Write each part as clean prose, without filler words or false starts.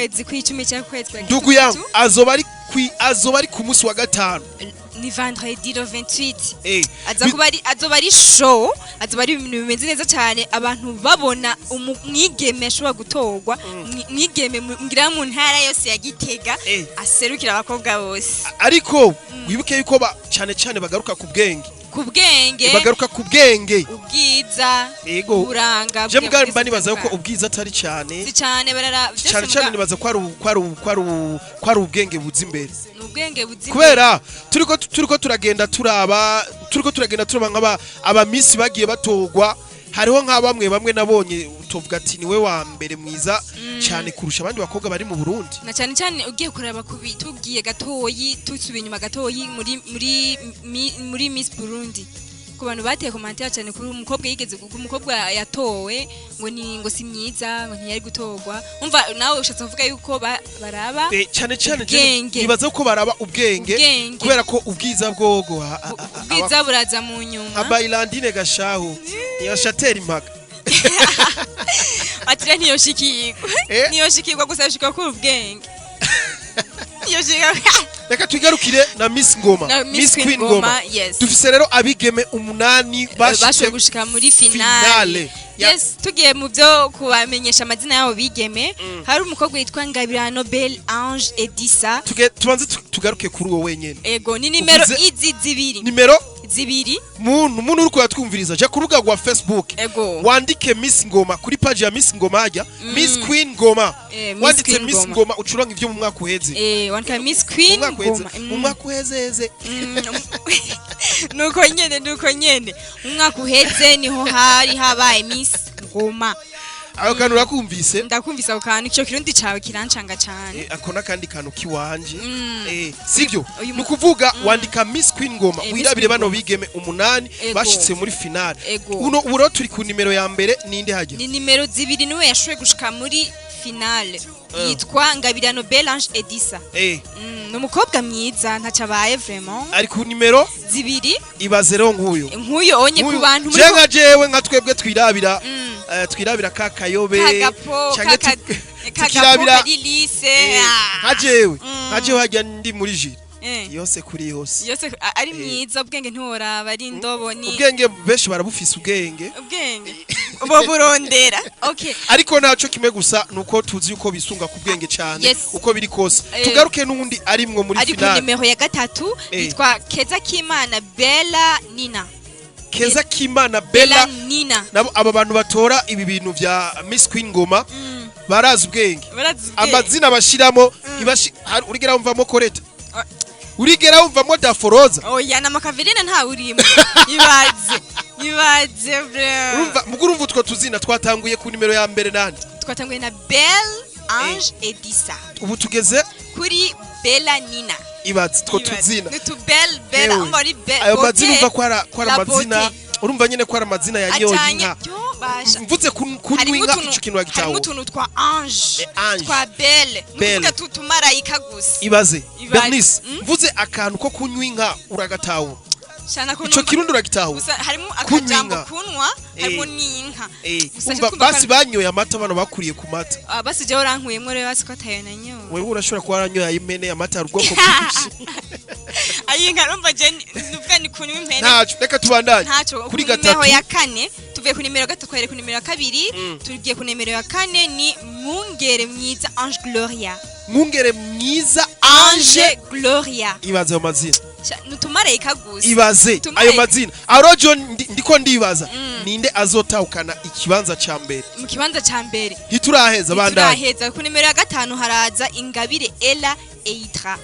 kwezi kw'icumi cyangwa kwezi kwa ndugu yangu azoba ari ku munsi wa gatanu ni vendredi le 28 azoba ari show azoba ari ibintu bimeze neza cyane abantu babona umwigeme ashobora gutorwa mwigeme ngira mu ntara yose ya Gitega aserukira abakobwa bose ariko wibuke yuko cyane bagaruka ku bwenge bagaruka ku bwenge ubwiza uburanga je mugamba nibaza yuko ubwiza atari cyane cyane nibaza ko ari ubwenge buzi imbere kubera turiko turagenda turaba nk'aba abamisi bagiye batogwa hariho nka bamwe nabonye utovuga ati niwe wa mbere mwiza cyane kurusha abandi bakobwa bari mu Burundi na cyane ugiye kureba kubitugiye gatoyi tusubiye inyuma gatoyi muri Miss Burundi ku bantu bateye commentaire cyane kuri umukobwa yigeze umukobwa yatowe ngo si myiza ngo ntiyari gutorwa umva nawe ushatse kuvuga yuko baraba cyane nibaza ko baraba ubwenge kubera ko ubwiza bwogo ubwiza buraza mu nyuma abaylandine gashaho yashatera impaka atira niyoshikirwa gusa yashika ku ubwenge reka tugarukire na Miss Ngoma Miss Queen Ngoma dufise rero abigeme 8 bashoboye gushika muri finale yes tugiye mu byo kubamenyesha amazina yabo bigeme hari umukobwa yitwa Ngabirano Belle Ange Edissa tubanze tugaruke kuri wowe wenyene ego ni nimero izi zibiri muntu uri kuyatwumviriza je kuruga rwa Facebook wandike Miss Ngoma kuri page ya Miss Ngoma ajya Miss Queen Ngoma wanditse Miss Ngoma ucuronga ivyo mu mwaka uheze wandika Miss Queen Ngoma mu mwaka uheze nuko nyene mu mwaka uheze niho hari habaye Miss Ngoma aho kantu urakumvise ndakumvisa ako kantu icyo kirundi cawe kirancanga cyane ako nakandi kantu kiwanje sivyo nukuvuga wandika Miss Queen Ngoma wirabire bano bigeme 8 bashitse muri finale uno buro turi ku nimero ya mbere ninde hajya ni nimero 2 niwe yashoye gushika muri finale yitwa Ngabirano Belle Ange Edissa numukobwa mwiza ntacabaye vraiment ari ku nimero 2 ibaze rero nk'uyo onye ku bantu muri jewe nka twebwe twirabira kakayobe cyangwa tukirabira lise nkajewe hajya ndi muri jiri yose kuri yose ari mwiza ubwenge ntiworaba ari ndoboni ubwenge benshi barabufise ubwenge ubo burondera okay ariko naco kimwe gusa nuko tuzi uko bisunga ku bwenge cyane uko biri kose tugaruke n'undi arimwo muri finale ari ku nimero ya 3 yitwa Keza Kimana Bella Nina Keza Kimana Bella Nina nabo aba bantu batora ibi bintu vya Miss Queen Ngoma barazi ubwenge amazina bashiramo urigera umvamo koreta urigera umvamo daforoza oya na makavirina nta urimo ibaze bro urumva mugurumva utwo tuzina twatanguye ku nimero ya mbere nande twatanguye na Belle Ange Edissa ubu tugeze kuri Bella Nina ibaze two tuzina ni tu Bella umari Belle ayo mazina umva ko ari amazina urumva nyene ko ari amazina ya nyoyinka mvuze kunyinka ico kintu agitaho harimo tuntu twa Ange twa Belle nukuvuga tumarayika gusa ibaze Bernice mvuze akantu ko kunyinka uragataho ico kirundi uragitaho harimo akajambo kunwa harimo n'inka gusa basi banyoye amata bano bakuriye ku mata basi je orankuyemo rero basi ko atayo nanyo wewe urashobora kuba aranyoye imene amata rugoko bwinshi ayinka rumva je nuvuga ni kunywa impene ntaco reka tubandanye kuri gatatu ya 4 tuvuye ku nimero 3 kwere ku nimero ya 2 tugiye ku nimero ya 4 ni Mungere mwiza Ange Gloria Mungere mwiza Ange Gloria ibaze ayo mazina nutumarayika gusa ibaze ayo mazina arojo ndiko ndibaza ninde azotahukana ikibanza ca mbere mu kibanza ca mbere hituraheza bandanye turaheza ku nimero ya 5 haraza Ingabire Ella Eitra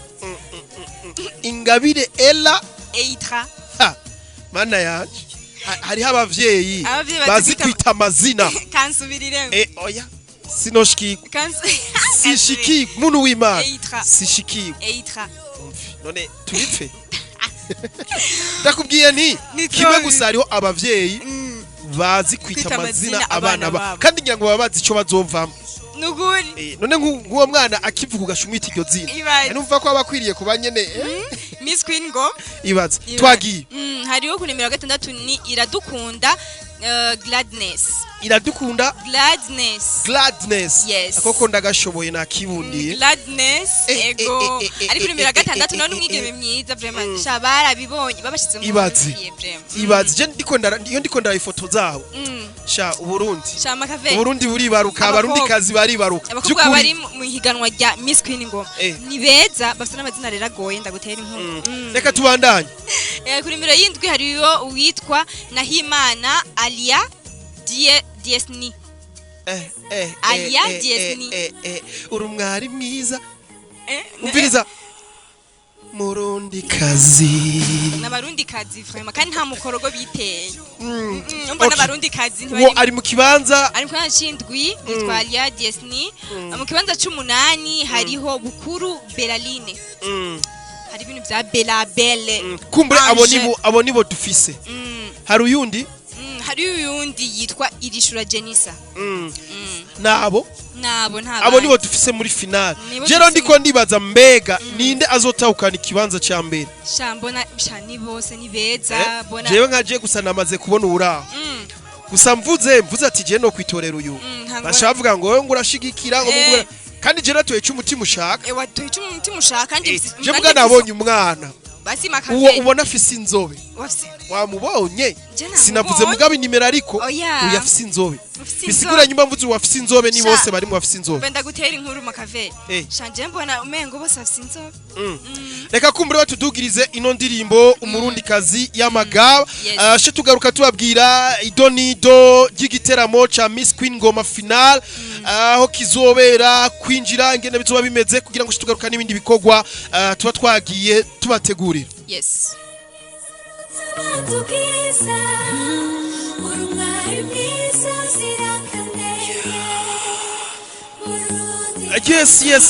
Ingabire Ella Eitra mana yaje hariho abavyeyi bazi kwita amazina kansubirire oya sinoshiki sishiki muntu w'Imana sishiki Eitra none turipfe ndakubwiye ni kimwe gusa hariho abavyeyi bazi kwita amazina abana ba kandi ngira ngo babazi ico bazovamo nuguri none nk'uwo mwana akivuga ugashumita iryo zina numva ko abakwiriye kuba nyene Miss Queen Ngoma ibaze twagiye hariho ku nimero 6 ni Iradukunda Gladness. Iradukunda Gladness. Yes. Akoko ndagashoboye nakibundiye. Gladness ego. Ari kuri 6 none umwigeme myiza vraiment. Shabara bibonye babashize mu Ibazi je ndiko ifoto zabo. Sha Uburundi. Sha Makave. Uburundi buribaruka abarundi kazi baribaruka. Abakobwa bari mu higanwa rya Miss Queen Ngoma. Ni beza bafite n'amazina rero agoye ndagutera inkuru. Reka tubandanye. Kuri 7 hariyo uwitwa Nahimana Alia Diesni. Alia Diesni. Urumwari mwiza. Umviriza. Murundi kazi. N'abarundi kazi vraiment kandi nta mukorogo biteye. Umva n'abarundi kazi ntibari. Ari mu kibanza. Ari mu kibanza c'indwi yitwa Alia Diesni. Mu kibanza c'8 hariho Bukuru Beraline. Hari ibintu vya Bella Belle. Kumbure abo nibo dufise. Hari uyundi? Hari uyundi yitwa Irishura Jenisa. Nabo ntaba. Abo nibo dufise muri finale. Jero ndiko ndibaza mbega ninde azotahukana ikibanza ca mbere. Shambona bishani bose ni beza bona. Jewe nkaje gusa namaze kubona uraho. Gusa mvuze ati je no kwitorera uyu. Bashavuga ngo wewe ngurashigikira ngo mugura kandi je natoye cy'umutima ushaka. Watoye cy'umutima ushaka kandi je mvuga nabonye umwana. Basi Makave. Ubona afise inzobe. Wamubonye? Sinavuze mugabe nimero ariko uyafise inzobe. Bisigura nyuma mvuze wafise inzobe ni bose bari mu bafise inzobe. Benda gutera inkuru Makave. Shanje mbona umengo bose afise inzobe. Reka kumbure batudugirize ino ndirimbo umurundi kazi y'amagaba. She tugaruka tubabwira idonido y'igiteramo ca Miss Queen Ngoma final aho kizobera kwinjira ingene bizoba bimeze kugira ngo tugaruka n'ibindi bikogwa tuba twagiye tubategurira. Yes.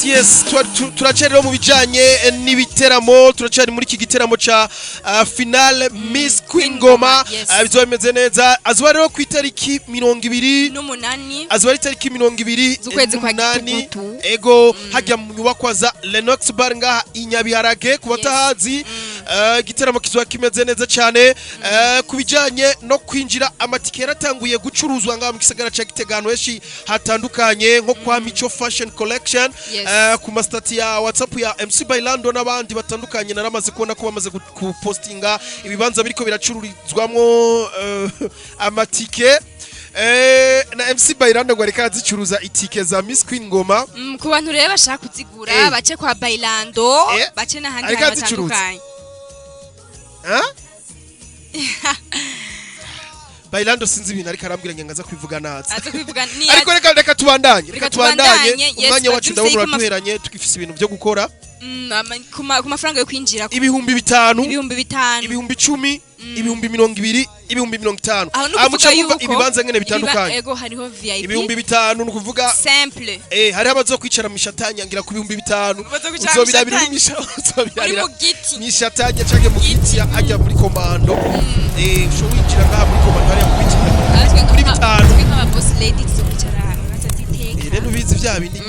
Yes. Turacerero mu bijanye n'ibiteramo, turacari muri iki giteramo ca final Miss Queen Ngoma. Bizoba bimeze neza. Azuba rero ku itariki 28. Azuba ari itariki 28 z'ukwezi kwa Gitega. Ego hajya mu nyubakwa za Lenox Bar ngaha Inyabiharage ku batahazi. Giteramo kizoba kimeze neza cyane. Ku bijanye no kwinjira amatike yaratanguye gucuruzwa ngaha mu gisagara ca Gitega henshi hatandukanye nko kwa Mico Fashion Collection. Ku mastati ya WhatsApp ya MC Bailando n'abandi batandukanye naramaze kubona ko bamaze kupostinga ibibanza biriko biracururizwamwo amatike. Na MC Bailando ngo areka azicuruza itike za Miss Queen Ngoma. Ku bantu rero bashaka kuzigura bace kwa Bailando bace n'ahandi hatandukanye. Bailando sinzi ibintu ariko arambwira ngo ngaza kwivuga naza. Ariko reka tubandanye. Umwanya wacu ndabona duheranye tukifise ibintu byo gukora. Ku mafaranga yo kwinjira. Ibihumbi 5. Ibihumbi 10. Ibihumbi 20. Ibihumbi 50. Amuca kuva ibibanza ngene bitandukanye. Ego hariho VIP. Ibihumbi 5 nukuvuga simple. Hari abazokwicara mishatanya ngira ku bihumbi 5. Uzobirabira mishatanya canke mu giti ajya muri komando. Sho winjira ngaha muri komando hari yakwicara. Kuri 5. Nk'aba boss lady zo kwicara bataziteka. Rero bizi vya bindi